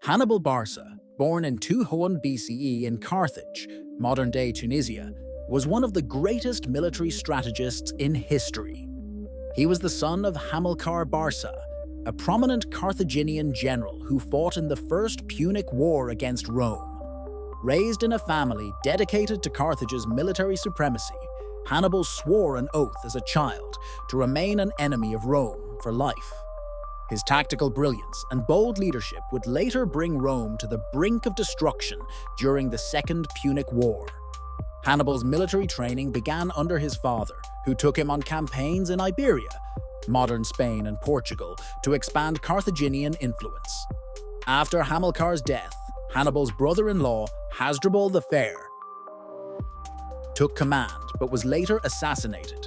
Hannibal Barca, born in 201 BCE in Carthage, modern-day Tunisia, was one of the greatest military strategists in history. He was the son of Hamilcar Barca, a prominent Carthaginian general who fought in the First Punic War against Rome. Raised in a family dedicated to Carthage's military supremacy, Hannibal swore an oath as a child to remain an enemy of Rome for life. His tactical brilliance and bold leadership would later bring Rome to the brink of destruction during the Second Punic War. Hannibal's military training began under his father, who took him on campaigns in Iberia, modern Spain and Portugal, to expand Carthaginian influence. After Hamilcar's death, Hannibal's brother-in-law, Hasdrubal the Fair, took command but was later assassinated.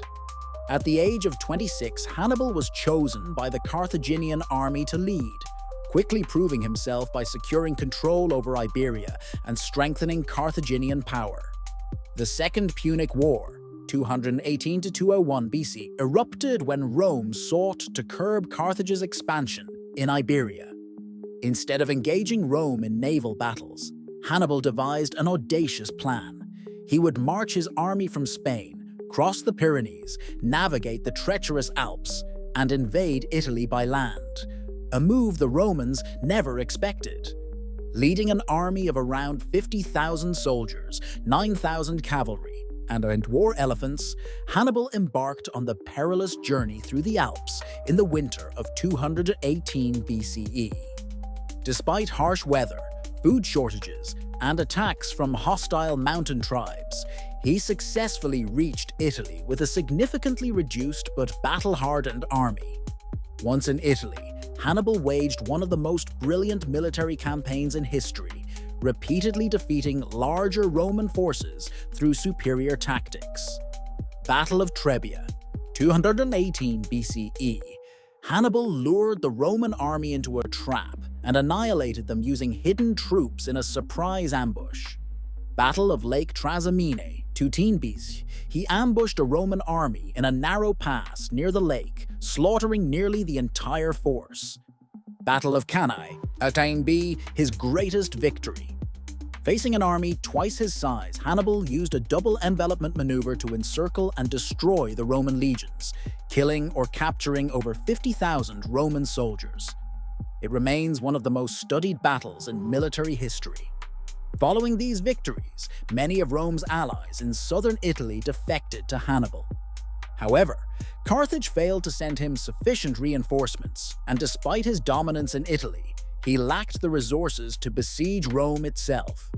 At the age of 26, Hannibal was chosen by the Carthaginian army to lead, quickly proving himself by securing control over Iberia and strengthening Carthaginian power. The Second Punic War, 218 to 201 BC, erupted when Rome sought to curb Carthage's expansion in Iberia. Instead of engaging Rome in naval battles, Hannibal devised an audacious plan. He would march his army from Spain, cross the Pyrenees, navigate the treacherous Alps, and invade Italy by land, a move the Romans never expected. Leading an army of around 50,000 soldiers, 9,000 cavalry, and war elephants, Hannibal embarked on the perilous journey through the Alps in the winter of 218 BCE. Despite harsh weather, food shortages, and attacks from hostile mountain tribes, he successfully reached Italy with a significantly reduced but battle-hardened army. Once in Italy, Hannibal waged one of the most brilliant military campaigns in history, repeatedly defeating larger Roman forces through superior tactics. Battle of Trebia, 218 BCE. Hannibal lured the Roman army into a trap and annihilated them using hidden troops in a surprise ambush. Battle of Lake Trasimene, 210 BC. He ambushed a Roman army in a narrow pass near the lake, slaughtering nearly the entire force. Battle of Cannae, attained B, his greatest victory. Facing an army twice his size, Hannibal used a double envelopment maneuver to encircle and destroy the Roman legions, killing or capturing over 50,000 Roman soldiers. It remains one of the most studied battles in military history. Following these victories, many of Rome's allies in southern Italy defected to Hannibal. However, Carthage failed to send him sufficient reinforcements, and despite his dominance in Italy, he lacked the resources to besiege Rome itself.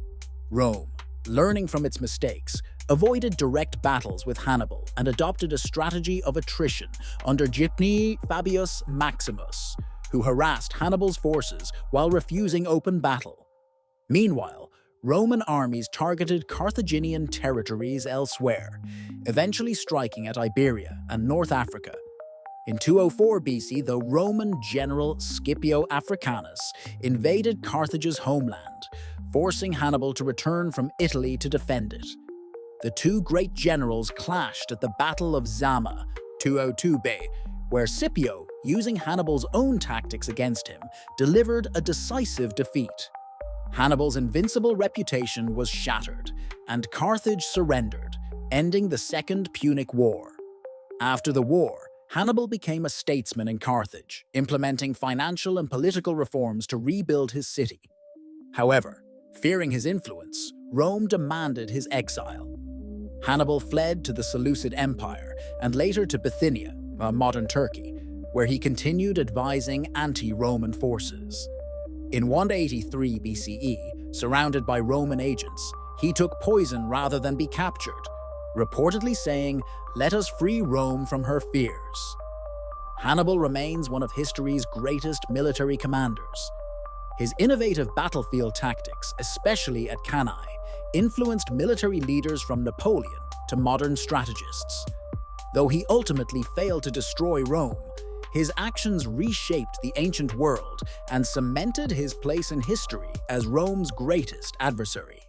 Rome, learning from its mistakes, avoided direct battles with Hannibal and adopted a strategy of attrition under Gipni Fabius Maximus, who harassed Hannibal's forces while refusing open battle. Meanwhile, Roman armies targeted Carthaginian territories elsewhere, eventually striking at Iberia and North Africa. In 204 BC, the Roman general Scipio Africanus invaded Carthage's homeland, forcing Hannibal to return from Italy to defend it. The two great generals clashed at the Battle of Zama, 202 BC, where Scipio, using Hannibal's own tactics against him, delivered a decisive defeat. Hannibal's invincible reputation was shattered, and Carthage surrendered, ending the Second Punic War. After the war, Hannibal became a statesman in Carthage, implementing financial and political reforms to rebuild his city. However, fearing his influence, Rome demanded his exile. Hannibal fled to the Seleucid Empire and later to Bithynia, modern Turkey, where he continued advising anti-Roman forces. In 183 BCE, surrounded by Roman agents, he took poison rather than be captured, reportedly saying, "Let us free Rome from her fears." Hannibal remains one of history's greatest military commanders. His innovative battlefield tactics, especially at Cannae, influenced military leaders from Napoleon to modern strategists. Though he ultimately failed to destroy Rome, his actions reshaped the ancient world and cemented his place in history as Rome's greatest adversary.